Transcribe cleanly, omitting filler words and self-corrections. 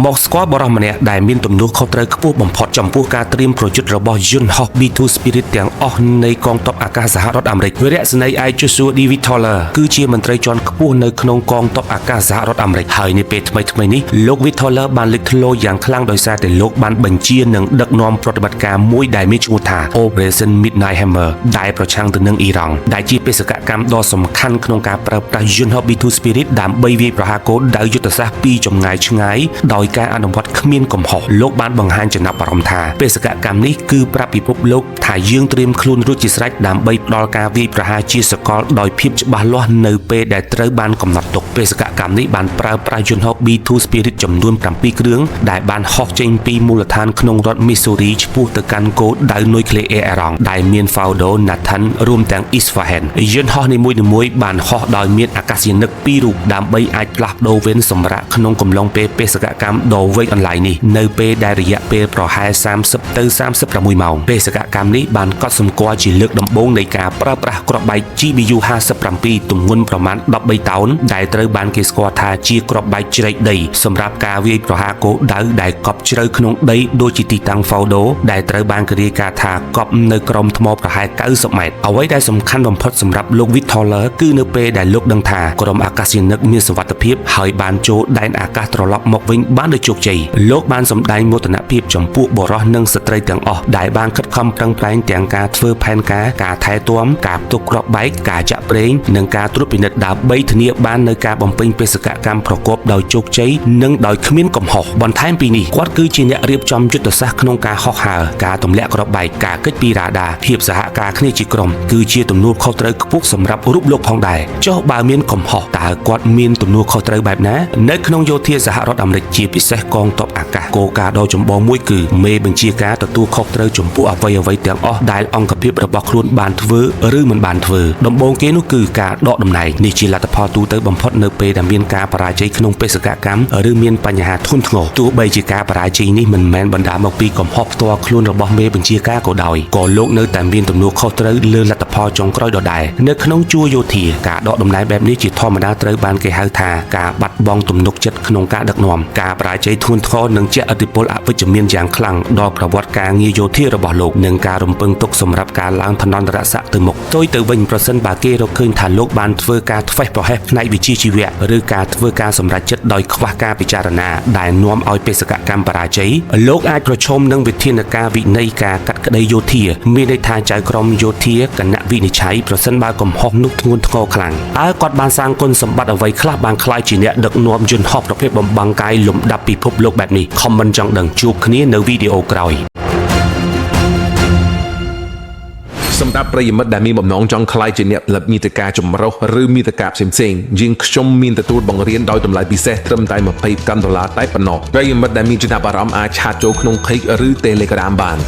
មកស្គាល់បរិសម្នាក់ដែលមានទំនួលខុសត្រូវខ្ពស់បំផុតចំពោះការត្រៀមប្រយុទ្ធរបស់យន្តហោះ B2 Spirit ទាំងអស់នៃកងទ័ពអាកាសសហរដ្ឋអាមេរិក វីរៈសេនីយ៍ឯក Joshua David Toller គឺជាមន្ត្រីជាន់ខ្ពស់នៅក្នុងកងទ័ពអាកាសសហរដ្ឋអាមេរិកហើយនាពេលថ្មីៗនេះលោក David Toller បានលេចធ្លោយ៉ាងខ្លាំងដោយសារតែលោកបានបញ្ជានិងដឹកនាំប្រតិបត្តិការមួយដែលមានឈ្មោះថា Operation Midnight Hammer ដែលប្រឆាំងទៅនឹងអ៊ីរ៉ង់ដែលជាបេសកកម្មដ៏សំខាន់ក្នុងការប្រើប្រាស់យន្តហោះ B2 Spirit ដើម្បីវាយប្រហារគោលដៅយុទ្ធសាស្ត្រពីចម្ងាយឆ្ងាយដោយការអនុវត្តគ្មានកំហុសលោកបានបង្ហាញចំណាប់អារម្មណ៍ថាបេសកកម្មនេះគឺប្រាប់ពិភពលោកថាយើងត្រៀមខ្លួនរួចជាស្រេចដើម្បីផ្ដល់ការវាយប្រហារជាសកលដោយភាពច្បាស់លាស់នៅពេលដែលត្រូវបានកំណត់ទុកបេសកកម្មនេះបានប្រើប្រាស់យន្តហោះ B2 Spirit ចំនួន7គ្រឿងដែលបានហោះចេញពីមូលដ្ឋានក្នុងរដ្ឋ Missouri ឆ្ពោះទៅកាន់គោលដៅនុយក្លេអ៊ែរអ៊ីរ៉ង់ដែលមាន Fordo Natanz រួមទាំង Isfahan យន្តហោះនីមួយៗបានហោះដោយមានអាកាសយានិក2រូបដើម្បីអាចផ្លាស់ប្ដូរវេនសម្រាប់ក្នុងកំឡុងពេលបេសកកម្មដ៏វែងអន្លាយនេះនៅពេលដែលរយៈពេលប្រហែល30ទៅ36ម៉ោងបេសកកម្មនេះបានកត់សម្គាល់ជាលើកដំបូងនៃការប្រើប្រាស់គ្រាប់បែក GBU 57ទម្ងន់ប្រមាណ13តោនដែលត្រូវបានគេស្គាល់ថាជាគ្រាប់បែកជ្រែកដីសម្រាប់ការវាយប្រហារគោលដៅដែលកប់ជ្រៅក្នុងដីដូចជាទីតាំង Fordo ដែលត្រូវបានគេរាយការណ៍ថាកប់នៅក្រោមថ្មប្រហែល90ម៉ែត្រអ្វីដែលសំខាន់បំផុតសម្រាប់លោក David Toller គឺនៅពេលដែលលោកដឹងថាក្រុមអាកាសយានិកមានសុវត្ថិភាពហើយបានចូលដែនអាកាសត្រឡប់មកវិញបានដោយជោគជ័យលោកបានសម្ដែងមោទនភាពចំពោះបុរសនិងស្ត្រីទាំងអស់ដែលបានខិតខំប្រឹងប្រែងទាំងការធ្វើផែនការថែទាំការផ្ទុកគ្រាប់បែកការចាក់ប្រេងនិងការត្រួតពិនិត្យដើម្បីធានាបាននៅការបំពេញបេសកកម្មប្រកបដោយជោគជ័យនិងដោយគ្មានកំហុសបន្ថែមពីនេះគាត់គឺជាអ្នករៀបចំយុទ្ធសាស្ត្រក្នុងការហោះហើរការទម្លាក់គ្រាប់បែកការកិច្ចពីរ៉ាដាភាពសហការគ្នាជាក្រុមគឺជាទំនួលខុសត្រូវខ្ពស់សម្រាប់រូបលោកផងដែរចុះបើមានកំហុសតើគាត់មានទំនួលខុសត្រូវបែបណានៅក្នុងយោធាសហរដ្ឋអាមេរិកជាពិសេសកងទ័ពអាកាសគោលការណ៍ដ៏ចម្បងមួយគឺមេបញ្ជាការទទួលខុសត្រូវចំពោះអ្វីៗទាំងអស់ដែលអង្គភាពរបស់ខ្លួនបានធ្វើឬមិនបានធ្វើដំបូងគេនោះគឺការដកតំណែងនេះជាលទ្ធផលទូទៅបំផុតនៅពេលដែលមានការបរាជ័យក្នុងបេសកកម្មឬមានបញ្ហាធ្ងន់ធ្ងរទោះបីជាការបរាជ័យនេះមិនមែនបណ្ដាលមកពីកំហុសផ្ទាល់ខ្លួនរបស់មេបញ្ជាការក៏ដោយក៏លោកនៅតែមានទំនួលខុសត្រូវលើលទ្ធផលចុងក្រោយដដែលនៅក្នុងជួរយោធាការដកតំណែងបែបនេះជាធម្មតាត្រូវបានគេហៅថាការបាត់បង់ទំនុកចិត្តក្នុងការដឹកនាំការបរាជ័យធ្ងន់ធ្ងរនឹងជះឥទ្ធិពលអវិជ្ជមានយ៉ាងខ្លាំងដល់ប្រវត្តិការងារយោធារបស់លោកនិងការរំពឹងទុកសម្រាប់ការឡើងឋានន្តរស័ក្តិទៅមុខផ្ទុយទៅវិញប្រសិនបើគេរកឃើញថាលោកបានធ្វើការធ្វេសប្រហែសផ្នែកវិជ្ជាជីវៈឬការធ្វើការសម្រេចចិត្តដោយខ្វះការពិចារណាដែលនាំឲ្យបេសកកម្មបរាជ័យលោកអាចប្រឈមនឹងវិធានការវិន័យការកាត់ក្តីយោធាមានន័យថាចៅក្រមយោធាគណៈវិនិច្ឆ័យប្រសិនបើកំហុសនោះធ្ងន់ធ្ងរខ្លាំងតើគាត់បានសាងគុណសម្បត្តិអ្វីខ្លះបានក្លាយជាអ្នកដឹកនាំយន្តហោះប្រភេទបំបាំងកាយលំដាប់ពិភពលោកបែបនេះខមមិនចង់ដឹងជួបគ្នានៅវីដេអូក្រោយសម្រាប់ប្រិយមិត្តដែលមានបំណងចង់ក្លាយជាអ្នកផលិតមាតិកាចម្រុះឬមាតិកាផ្សេងៗយើងខ្ញុំមានទទួលបង្រៀនដោយតម្លៃពិសេសត្រឹមតែ$20តែប៉ុណ្ណោះប្រិយមិត្តដែលមានចំណាប់អារម្មណ៍អាចឆាតចូលក្នុង Page ឬ Telegram បាន